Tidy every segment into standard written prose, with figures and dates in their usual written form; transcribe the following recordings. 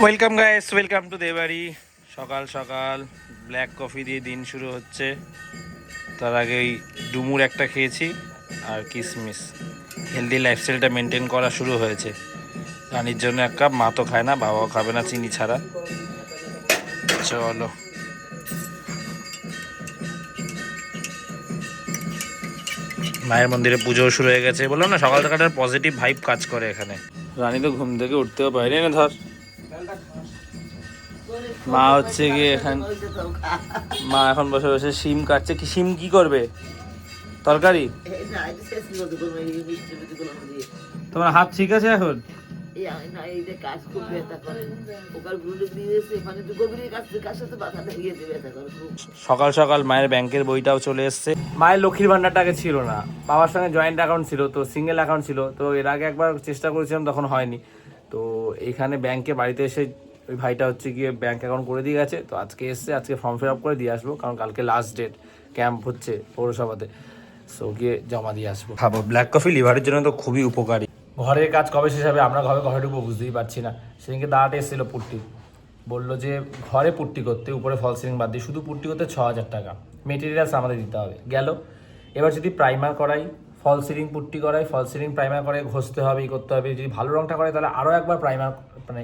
Welcome guys, welcome to দেবাড়ি। সকাল সকাল ব্ল্যাক কফি দিয়ে দিন শুরু হচ্ছে। তার আগেই ডুমুর একটা খেয়েছি আর কিশমিশ। হেলদি লাইফস্টাইলটা মেনটেন করা শুরু হয়েছে। রানির জন্য এক কাপ, মা তো খায় না, বাবাও খাবে না চিনি ছাড়া। চলো, মায়ের মন্দিরে পুজো শুরু হয়ে গেছে। বললাম না, সকাল থেকে একটা পজিটিভ ভাইব কাজ করে এখানে। রানী তো ঘুম থেকে উঠতেও পারেনি না। ধর, মা হচ্ছে গিয়ে মা এখন বসে বসে শিম কাটছে। কি শিম কি করবে? তরকারি? তোমার হাত ঠিক আছে এখন? সকাল সকাল মায়ের ব্যাংকের বইটাও চলে এসছে। মায়ের লক্ষ্মীর ভান্ডারটাকে ছিল না, বাবার সঙ্গে জয়েন্ট অ্যাকাউন্ট ছিল, তো সিঙ্গেল অ্যাকাউন্ট ছিল। তো এর আগে একবার চেষ্টা করেছিলাম, তখন হয়নি। তো এইখানে ব্যাংকে বাড়িতে এসে ওই ভাইটা হচ্ছে গিয়ে ব্যাংক অ্যাকাউন্ট করে দিয়ে গেছে। তো আজকে এসছে, আজকে ফর্ম ফিল আপ করে দিয়ে আসবো, কারণ কালকে লাস্ট ডেট, ক্যাম্প হচ্ছে পৌরসভাতে। সো গিয়ে জমা দিয়ে আসবো। খাবো ব্ল্যাক কফি, লিভারের জন্য তো খুবই উপকারী। ঘরের কাজ কবে শেষ হবে, আমরা ঘরে ঢুকবো বুঝতেই পারছি না। সেদিনকে দাঁড়াতে এসেছিলো পুট্টি, বললো যে ঘরে পুট্টি করতে, উপরে ফল সিলিং বাদ দিয়ে শুধু পুট্টি করতে 6,000 টাকা, মেটেরিয়ালস আমাদের দিতে হবে। গেল, এবার যদি প্রাইমার করাই, ফল সিলিং পুট্টি করাই, ফল সিলিং প্রাইমার করে ঘষতে হবে, করতে হবে। যদি ভালো রঙটা করে তাহলে আরও একবার প্রাইমার, মানে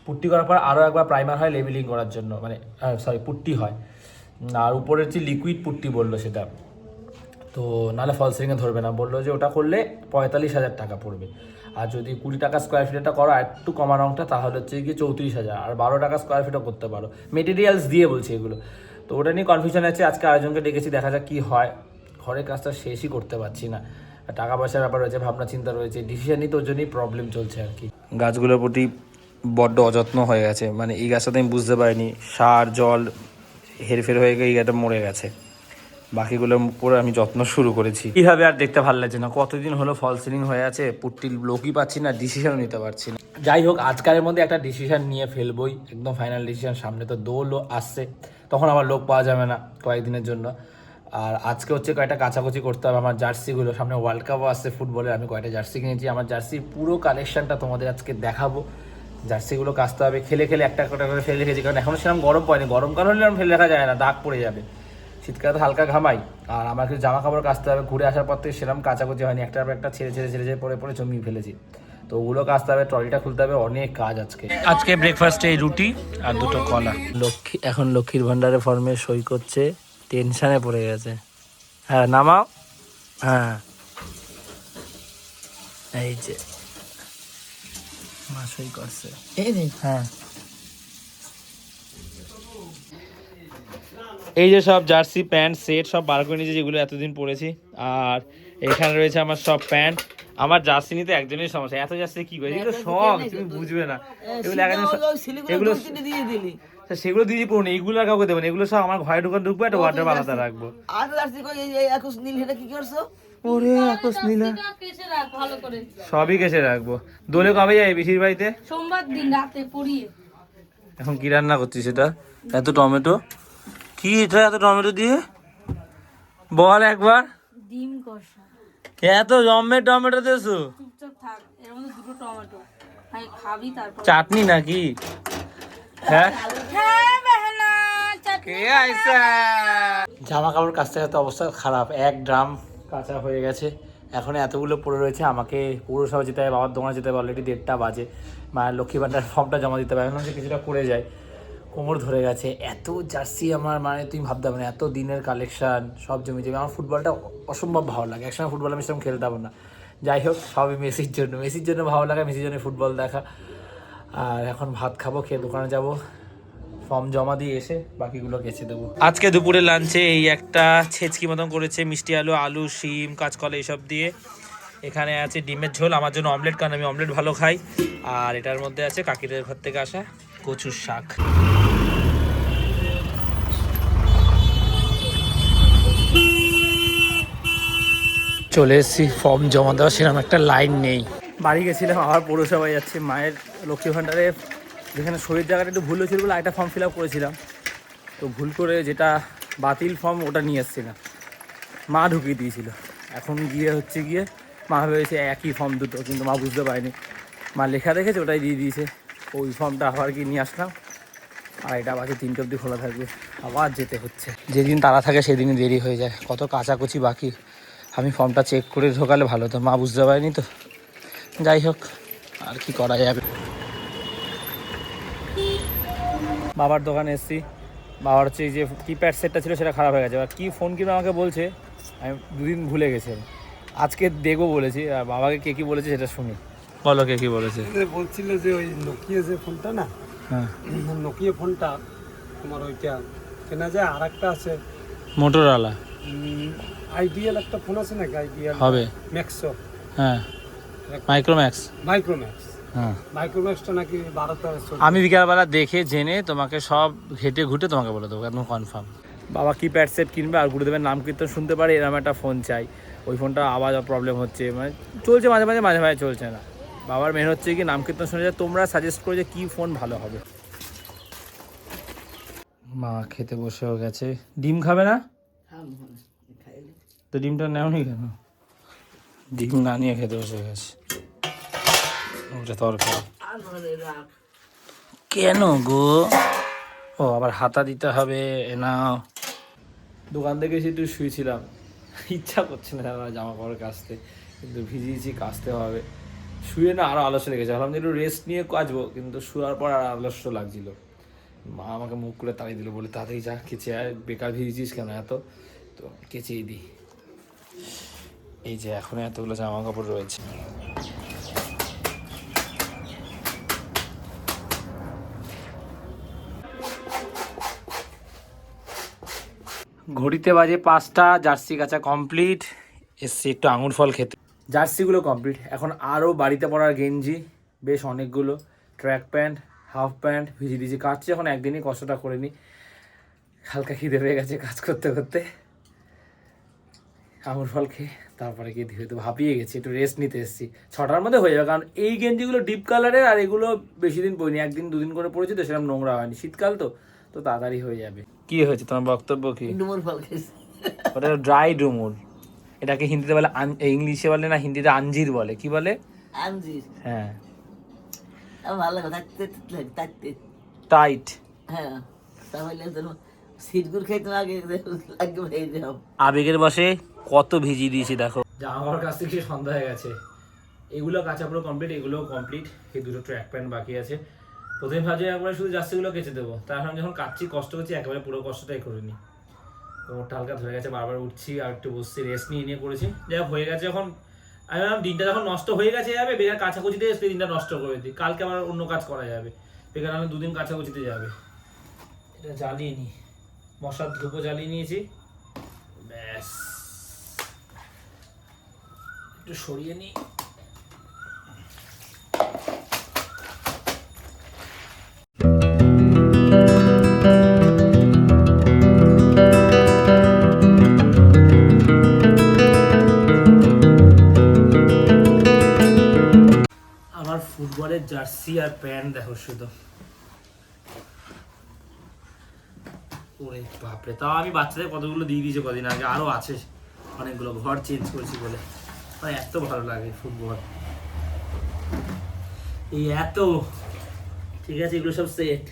পুট্টি করার পর আরও একবার প্রাইমার হয় লেবেলিং করার জন্য, মানে পুট্টি হয়। আর উপরের যে লিকুইড পুট্টি বললো সেটা, তো নাহলে ফল সিলিংয়ে ধরবে না। বললো যে ওটা করলে 45,000 টাকা পড়বে। আর যদি 20 টাকা স্কোয়ার ফিটটা করো, একটু কমা রঙটা, তাহলে হচ্ছে গিয়ে 34,000। আর 12 টাকা স্কোয়ার ফিটও করতে পারো, মেটেরিয়ালস দিয়ে বলছি এগুলো। তো ওটা নিয়ে কনফিউশন আছে। আজকে আরেকজনকে ডেকেছি, দেখা যাক কী হয়। ঘরের কাজটা শেষই করতে পারছি না, টাকা পয়সার ব্যাপার রয়েছে, ভাবনা চিন্তা রয়েছে, ডিসিশন নিতে ওর জন্যই প্রবলেম চলছে আর কি। গাছগুলোর প্রতি বড্ড অযত্ন হয়ে গেছে। মানে এই গাছটাতে আমি বুঝতে পারিনি, সার জল হেরফের হয়ে গিয়ে এই গাছটা মরে গেছে। বাকিগুলোর উপরে আমি যত্ন শুরু করেছি। কীভাবে আর দেখতে ভালো লাগছে না, কতদিন হলো ফল সিলিং হয়ে আছে, পুট্টির লোকই পাচ্ছি না, ডিসিশনও নিতে পারছি না। যাই হোক, আজকালের মধ্যে একটা ডিসিশন নিয়ে ফেলবই, একদম ফাইনাল ডিসিশন। সামনে তো দোলও আসছে, তখন আমার লোক পাওয়া যাবে না কয়েকদিনের জন্য। আর আজকে হচ্ছে কয়েকটা কাচাকুচি করতে হবে আমার জার্সিগুলো। সামনে ওয়ার্ল্ড কাপও আসছে ফুটবলের, আমি কয়েকটা জার্সি কিনেছি। আমার জার্সির পুরো কালেকশনটা তোমাদের আজকে দেখাবো। জার্সিগুলো কাচতে হবে, খেলে খেলে একটা করে ফেলে রেখেছি, কারণ এখনও সেরকম গরম পড়েনি। গরমকাল হলে ফেলে রাখা যায় না, দাগ পড়ে যাবে। শীতকালে তো হালকা ঘামাই। আর আমার কিছু জামা কাপড় কাচতে হবে, ঘুরে আসার পর থেকে সেরকম কাচাকুচি হয়নি, একটার পর একটা ছেড়ে পরে জমিয়ে ফেলেছি। তো ওগুলো কাচতে হবে, ট্রলিটা খুলতে হবে, অনেক কাজ আজকে ব্রেকফাস্টে রুটি আর দুটো কলা। এখন লক্ষ্মীর ভান্ডারে ফর্মে সই করছে, টেনশনে পড়ে গেছে। হ্যাঁ, নামাও। হ্যাঁ, এই যে মা সই করছে। হ্যাঁ, এই যে সব জার্সি প্যান্ট সেট সব বার করে নিয়েছি, যেগুলো এতদিন পরেছি। আর এখানে রয়েছে আমার সব প্যান্ট। আমার জার্সি নিতে একজনের সমস্যা, এত জার্সি কি করে, এগুলো সব তুমি বুঝবে না। এগুলো সেগুলো দিয়ে পড়ুন, এইগুলো আর কাউকে দেবো না। এগুলো সব আমার ঘরে ঢুকবো, একটা ওয়াটার আলাদা রাখবো। ওরে একুশ নীলা সবই কেসে রাখবো। দোলে কবে যাই পিসির বাড়িতে? সোমবার দিন রাতে পড়িয়ে। এখন কি রান্না করছিস সেটা? এত টমেটো, কি এটা এত টমেটো দিয়ে? বল একবার। ডিম কষা। এত জম্মের টমেটো দিয়েছো? চুপচাপ থাক, এর মধ্যে দুটো টমেটো। আই খাবি তারপর। চাটনি নাকি? হ্যাঁ হ্যাঁ বেহনা চাটনি। কে আইছে? জামা কাপড় কাচতে কাচতে অবস্থা খারাপ, এক ড্রাম কাঁচা হয়ে গেছে। এখন এতগুলো পড়ে রয়েছে, আমাকে পৌরসভা যেতে হবে, বাবার দোকানে যেতে হবে। অলরেডি 1:30 বাজে, মায়ের লক্ষ্মী ভান্ডার ফর্মটা জমা দিতে হবে। এখন হচ্ছে কিছুটা করে যায়, কোমর ধরে গেছে। এত জার্সি আমার, মানে তুমি ভাবতে হবে না, এত দিনের কালেকশান সব জমি। আমার ফুটবলটা অসম্ভব ভালো লাগে, একসময় ফুটবল আমি সেরকম খেলতে পারবো না। যাই হোক, সবই মেসির জন্য ভালো লাগে, মেসির জন্য ফুটবল দেখা। আর এখন ভাত খাবো, খেয়ে দোকানে যাব, ফর্ম জমা দিয়ে এসে বাকিগুলো গেছে দেবো। আজকে দুপুরে লাঞ্চে এই একটা ছেচকি মতন করেছে, মিষ্টি আলু শিম কাঁচকলা এইসব দিয়ে। এখানে আছে ডিমের ঝোল, আমার জন্য অমলেট, কারণ আমি অমলেট ভালো খাই। আর এটার মধ্যে আছে কাকিদের ঘর থেকে আসা কচুর শাক। চলে এসেছি, ফর্ম জমা দেওয়া সেরকম একটা লাইন নেই। বাড়ি গেছিলাম, আবার পৌরসভায় যাচ্ছি। মায়ের লক্ষ্মী ভাণ্ডারে যেখানে শরীর জায়গাটা একটু ভুল হয়েছিল বলে একটা ফর্ম ফিল আপ করেছিলাম, তো ভুল করে যেটা বাতিল ফর্ম ওটা নিয়ে এসেছিলাম, মা ঢুকিয়ে দিয়েছিল। এখন গিয়ে মা ভেবেছে একই ফর্ম দুটো, কিন্তু মা বুঝতে পারেনি। মা লেখা দেখেছে, ওটাই দিয়ে দিয়েছে। ওই ফর্মটা আবার কি নিয়ে আসলাম, আর এটা বাকি 3টে অবধি খোলা থাকবে, আবার যেতে হচ্ছে। যেদিন তারা থাকে সেদিনই দেরি হয়ে যায়, কত কাচাকুচি বাকি। আমি ফর্মটা চেক করে ঢোকালে ভালো হতো, মা বুঝতে পারেনি তো। যাই হোক, আর কি করা যাবে। বাবার দোকানে এসেছি, বাবার হচ্ছে এই যে কিপ্যাড সেটটা ছিল সেটা খারাপ হয়ে গেছে, আর কী ফোন কিনে আমাকে বলছে, আমি 2 দিন ভুলে গেছি। আজকে দেখবো বলেছি, আর বাবাকে কে কী বলেছে সেটা শুনি। বলো কে কী বলেছে। বলছিল যে ওই নোকিয়া যে ফোনটা না, হ্যাঁ, নোকিয়া ফোনটা তোমার ওইটা কেনা যায়, আর একটা আছে মোটরওয়ালা আইডিয়াল একটা ফোন আছে নাকি, আইডিয়াল হবে, ম্যাক্সো, হ্যাঁ মাইক্রোম্যাক্স। মাইক্রোম্যাক্স, হ্যাঁ, মাইক্রোম্যাক্সটা নাকি 12 আমি বিকালবেলা দেখে জেনে তোমাকে সব ঘেটে ঘুটে তোমাকে বলে দেবো, একদম কনফার্ম। বাবা কিপ্যাড সেট কিনবে আর গুরুদেবের নাম কীর্তন শুনতে পারে এরকম একটা ফোন চাই। ওই ফোনটা আওয়াজ প্রবলেম হচ্ছে, মানে চলছে মাঝে মাঝে, মাঝে মাঝে চলছে না। বাবার মেন হচ্ছে কি নাম কীর্তন শুনে যায়, তোমরা সাজেস্ট করে যে কী ফোন ভালো হবে। মা খেতে বসেও গেছে। ডিম খাবে না তো? ডিমটা নেওনি কেন? ডিম না নিয়ে খেতে বসে গেছে। ওটা তরকারি কেন গো? ও আবার হাতা দিতে হবে। নাও, দোকান থেকে এসে একটু শুয়েছিলাম, ইচ্ছা করছে না আমার জামা কাপড় কাচতে, কিন্তু ভিজিয়েছি, কাচতে হবে। শুয়ে না আরও আলস্য লেগেছে, ভাবলাম যে একটু রেস্ট নিয়ে কাচবো, কিন্তু শুয়ার পর আর আলস্য লাগছিল। মা আমাকে মুখ করে তাড়িয়ে দিল, বলে তাড়াতাড়ি যা কেচে আয়, বেকার ভিজিয়েছিস কেন এত, তো কেচেই দিই। এই যে এখন এতগুলো জামা কাপড় রয়েছে। ঘড়িতে বাজে 5টা, জার্সি কাচা কমপ্লিট, এসছি একটু আঙুর ফল খেতে। জার্সিগুলো কমপ্লিট, এখন আরও বাড়িতে পরার গেঞ্জি বেশ অনেকগুলো, ট্র্যাক প্যান্ট, হাফ প্যান্ট ভিজিয়ে দিয়েছি, কাচছি এখন, একদিনই কষ্টটা করে নিই। হালকা খিদে পেয়ে গেছে কাজ করতে করতে, আঙুর ফল খেয়ে তারপরে গিয়ে ধীরে ধীরে হাঁপিয়ে গেছি, একটু রেস্ট নিতে এসেছি। 6টার মধ্যে হয়ে যাবে, কারণ এই গেঞ্জিগুলো ডিপ কালারের, আর এগুলো বেশি দিন পরিনি, 1 দিন 2 দিন করে পরেছি, তো সেরকম নোংরা হয়নি, শীতকাল তো তো তাড়াতাড়ি হয়ে যাবে। কি হয়েছে তোমার বক্তব্য কি? ডুমুর ফল খেয়েছি। ওটা ড্রাই ডুমুর, এটাকে হিন্দিতে বলে ইংলিশে বলে না, হিন্দিতে আঞ্জির বলে। কি বলে? আঞ্জির। হ্যাঁ, আমার ভালো লাগে থাকতে থাকতে। টাইট। হ্যাঁ, তাহলে সিটগুলো খেতে আগে লাগবে ভেজে যাও। আবেগের বসে কত ভিজিয়ে দিয়েছি দেখো। জামা কাপড় কাছ থেকে সন্ধ্যা হয়ে গেছে, এগুলো কাঁচা পুরো কমপ্লিট, এগুলোও কমপ্লিট, এই 2টো ট্র্যাক প্যান্ট বাকি আছে। প্রথমে ভাবছি একবারে শুধু জার্সিগুলো কেচে দেবো, তারপর যখন কাচ্ছি কষ্ট করছি, একেবারে পুরো কষ্টটাই করিনি। কোমরটা হালকা ধরে গেছে, বারবার উঠছি আর একটু বসছি, রেস্ট নিয়ে করেছি, যাই হোক হয়ে গেছে। এখন আমি ভাবলাম দিনটা যখন নষ্ট হয়ে গেছে যাবে, বেকার কাছাকুচিতে এসে দিনটা নষ্ট করে দিই, কালকে আবার অন্য কাজ করা যাবে, বেকার আমি 2 দিন কাছাকুচিতে যাবে। এটা জ্বালিয়ে নিই, মশার ধূপও জ্বালিয়ে নিয়েছি, ব্যাস একটু সরিয়ে নিই। আমার ফুটবলের জার্সি আর প্যান্ট দেখো শুধু, ওরে বাপরে, তাও আমি বাচ্চাদের কতগুলো দিয়ে দিয়েছি কদিন আগে, আরো আছে অনেকগুলো, ঘর চেঞ্জ করেছি বলে। মানে এত ভালো লাগে ফুটবল, এই এত, ঠিক আছে এগুলো সব সেট।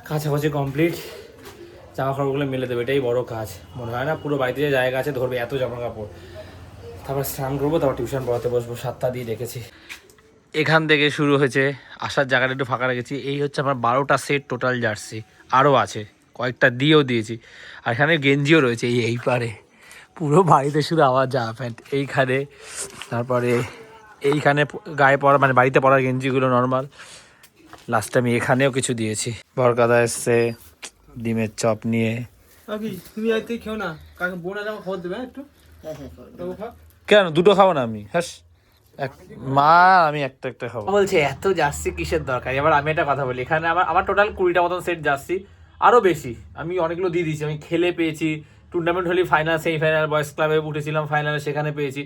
কাছাকাছি কমপ্লিট, জামা কাপড়গুলো মেলে দেবে, এটাই বড় কাজ মনে হয় না। পুরো বাড়িতে যে জায়গা আছে ধরবে এত জামা কাপড়, তারপর স্নান করবো, তারপর টিউশন পড়াতে বসবো, 7টা দিয়ে রেখেছি। এখান থেকে শুরু হয়েছে, আসার জায়গাটা একটু ফাঁকা রেখেছি। এই হচ্ছে আমার 12টা সেট টোটাল জার্সি, আরও আছে কয়েকটা দিয়েও দিয়েছি, আর এখানে গেঞ্জিও রয়েছে এই পারে। পুরো বাড়িতে শুধু আমার জামা প্যান্ট এইখানে, তারপরে এইখানে গায়ে পরা, মানে বাড়িতে পরার গেঞ্জিগুলো নর্মাল। লাস্টে আমি এখানেও কিছু দিয়েছি। বরকাদা এসছে ডিমের চপ নিয়ে। তুমি আইতে খেও না, কাকে বোন আর খাওয়া দেবে একটু, কেন 2টো খাবো না আমি? হ্যাঁ, মা আমি একটা একটা খাবো। বলছে এত জার্সি কিসের দরকার? এবার আমি একটা কথা বলি, এখানে আমার টোটাল 20টা মতন সেট জার্সি, আরও বেশি আমি অনেকগুলো দিয়ে দিয়েছি। আমি খেলে পেয়েছি, টুর্নামেন্ট হলে ফাইনাল, সেমিফাইনাল, বয়েজ ক্লাবে উঠেছিলাম ফাইনালে, সেখানে পেয়েছি।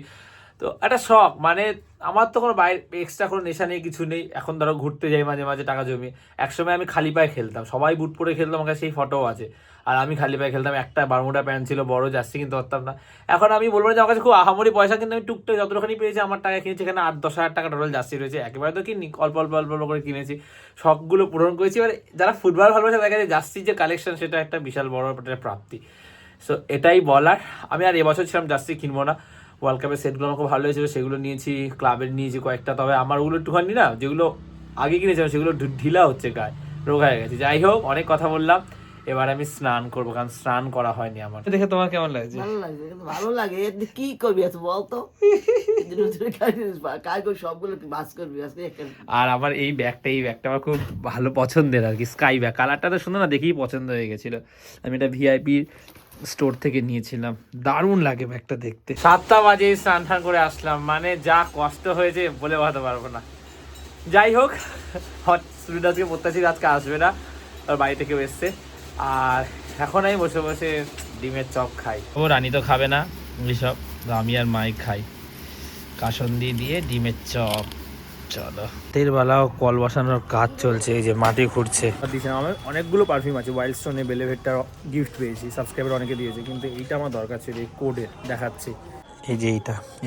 তো একটা শখ, মানে আমার তো কোনো বাইরে এক্সট্রা কোনো নেশা নেই, কিছু নেই। এখন ধরো ঘুরতে যাই মাঝে মাঝে টাকা জমিয়ে। একসময় আমি খালি পায়ে খেলতাম, সবাই বুট পরে খেলতাম, আমার কাছে সেই ফটোও আছে। আর আমি খালি পায়ে খেলতাম, একটা বারমুডা প্যান্ট ছিল, বড় জার্সি কিনতে পারতাম না। এখন আমি বলবো না যে আমার কাছে খুব আহামরি পয়সা, কিন্তু আমি টুকটাক যতখানি পেয়েছি আমার টাকা কিনেছি। এখানে 8-10 হাজার টাকা টোটাল জার্সি রয়েছে, একেবারে তো কিনি, অল্প অল্প অল্প অল্প করে কিনেছি, শখগুলো পূরণ করেছি। এবার যারা ফুটবল ভালোবাসে দেখা যায় জার্সির যে কালেকশন, সেটা একটা বিশাল বড় একটা প্রাপ্তি। সো এটাই বলার। আমি আর এবছর ছিলাম জার্সি কিনবো না, ওয়ার্ল্ড কাপের সেটগুলো আমার খুব ভালো হয়েছিল, সেগুলো নিয়েছি, ক্লাবের নিয়েছি কয়েকটা। তবে আমার ওগুলো একটুখানি না, যেগুলো আগে কিনেছিলাম সেগুলো ঢিলা হচ্ছে, গায়ে রোগ হয়ে গেছে। যাই হোক, অনেক কথা বললাম, এবার আমি স্নান করবো, কারণ স্নান করা হয়নি আমার। দেখে তোমার কেমন লাগছে? ভালো লাগছে, কিন্তু ভালো লাগে। এর দিয়ে কি করবি এত বলতো? কাজ করে সবগুলো বাস করবি আজকে। আর আমার এই ব্যাগটা আমার খুব ভালো পছন্দের আর কি, স্কাই ব্যাগ। কালারটা তো সুন্দর না, দেখেই পছন্দ হয়ে গেছিল। আমি এটা ভিআইপি স্টোর থেকে নিয়েছিলাম, দারুণ লাগে ব্যাগটা দেখতে। 7টা বাজে স্নান টান করে আসলাম, মানে যা কষ্ট হয়েছে বলে বোঝাতে পারবো না। যাই হোক, সুবিধাজকে প্রত্যাশী আজকে আসবে না, ওর বাড়িতে কেউ এসছে। আর এখন আমি বসে বসে ডিমের চপ খাই। ও রানী তো খাবে না এইসব, আমি আর মাই খাই কাসন্দি দিয়ে ডিমের চপ। চলো, তেল বেলাও কল বসানোর কাজ চলছে, এই যে মাটি খুঁড়ছে। আমার অনেকগুলো পারফিউম আছে, ওয়াইল্ড স্টোনে বেলেভেটটা গিফট পেয়েছি, সাবস্ক্রাইবার অনেকে দিয়েছে, কিন্তু এইটা আমার দরকার ছিল, এই কোডের দেখাচ্ছি। এই যে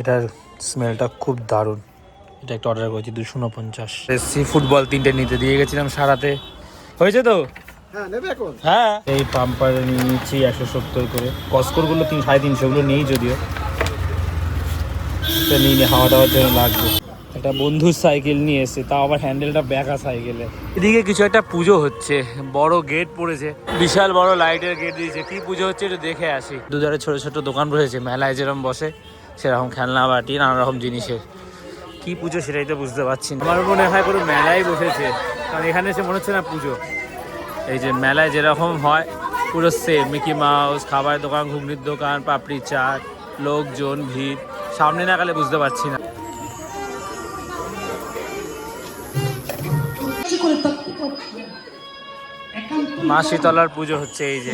এটার স্মেলটা খুব দারুণ। এটা একটা অর্ডার করেছি 249। এসছি ফুটবল 3টে নিতে, দিয়ে গেছিলাম সারাতে। হয়েছে তো? হ্যাঁ, নেবে এখন? হ্যাঁ, এই পাম্পার নিয়ে নিচ্ছি 170 করে। কস্কোরগুলো 350, ওগুলো নেই যদিও, নিয়ে হাওয়া দেওয়ার জন্য লাগবে। একটা বন্ধুর সাইকেল নিয়ে এসে, তাও আবার হ্যান্ডেলটা ব্যাকা সাইকেলে। এদিকে কিছু একটা পুজো হচ্ছে, বড় গেট পড়েছে, বিশাল বড় লাইটের গেট দিয়েছে। কি পুজো হচ্ছে একটু দেখে আসি। দুধারে ছোট ছোট দোকান বসেছে, মেলায় যেরকম বসে সেরকম খেলনা বাটি নানা রকম জিনিসের। কি পুজো সেটাই তো বুঝতে পারছি না। আমার মনে হয় কোনো মেলায় বসেছে, কারণ এখানে এসে মনে হচ্ছে না পুজো। এই যে মেলায় যেরকম হয় পুরো সেম, মিকি মাউস, খাবারের দোকান, ঘুগনির দোকান, পাপড়ি চাট, লোকজন, ভিড়, সামনে না গেলে বুঝতে পারছি না। মা শীতলার পুজো হচ্ছে, এই যে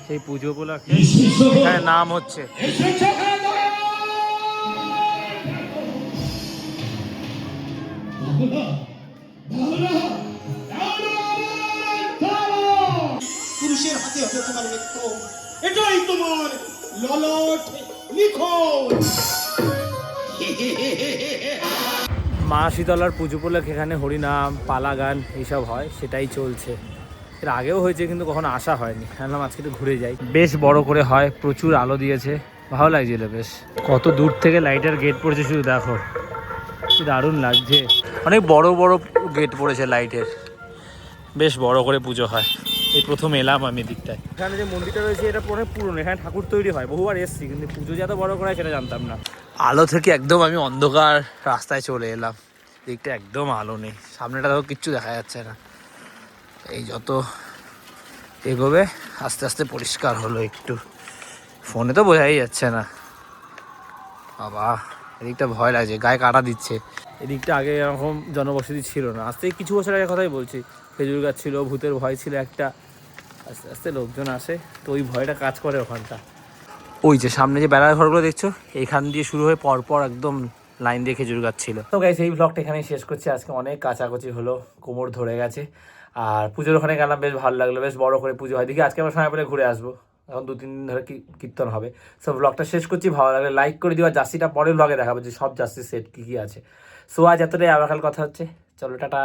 সেই পুজো উপলক্ষে এখানে নাম হচ্ছে। পুরুষের হাতে হবে তোমার মৃত্যু, এটাই তোমার ললট লিখন। মা শীতলার পুজো উপলক্ষে এখানে হরিনাম, পালা গান এইসব হয়, সেটাই চলছে। এর আগেও হয়েছে, কিন্তু কখনো আসা হয়নি। ভাবলাম আজকে একটু ঘুরে যাই। বেশ বড় করে হয়, প্রচুর আলো দিয়েছে, ভালো লাগছিল বেশ। কত দূর থেকে লাইটের গেট পড়েছে শুধু দেখো, কি দারুণ লাগছে। অনেক বড় বড় গেট পড়েছে লাইটের, বেশ বড় করে পুজো হয়। এই প্রথম এলাম আমি দিকটায়। এখানে যে মন্দিরটা রয়েছে এটা অনেক পুরনো, এখানে ঠাকুর তৈরি হয়, বহুবার এসেছি, কিন্তু পুজো যে এত বড় করে হয় সেটা জানতাম না। আলো থেকে একদম আমি অন্ধকার রাস্তায় চলে এলাম, দিকটা একদম আলো নেই, সামনেটা তো কিচ্ছু দেখা যাচ্ছে না। এই যত এগোবে আস্তে আস্তে পরিষ্কার হলো একটু, ফোনে তো বোঝাই যাচ্ছে না। বাবা, এদিকটা ভয় লাগছে, গায়ে কাটা দিচ্ছে। এদিকটা আগে এরকম জনবসতি ছিল না, আজ থেকে কিছু বছর আগে কথাই বলছি। খেজুর গাছ ছিল, ভূতের ভয় ছিল একটা, আস্তে আস্তে লোকজন আসে, তো ওই ভয়টা কাজ করে ওখানটা। ওই যে সামনে যে বেড়ার ঘরগুলো দেখছো, এইখান দিয়ে শুরু হয়ে পরপর একদম লাইন দিয়ে খেজুর গাছ ছিল। তো গাইস, এই ব্লগটা এখানেই শেষ করছি। আজকে অনেক কাচাকুচি হলো, কোমর ধরে গেছে। আর পুজোর ওখানে গেলাম, বেশ ভালো লাগলো, বেশ বড় করে পুজো হয়। দেখি আজকে আবার সময় পেলে ঘুরে আসবো, এখন 2-3 দিন ধরে কীর্তন হবে। সো ব্লগটা শেষ করছি, ভালো লাগলে লাইক করে দিও। জার্সিটা পরের ব্লগে দেখাবো যে সব জার্সির সেট কী কী আছে। সো আজ এতটাই, আবার কাল কথা হচ্ছে, চলো টাটা।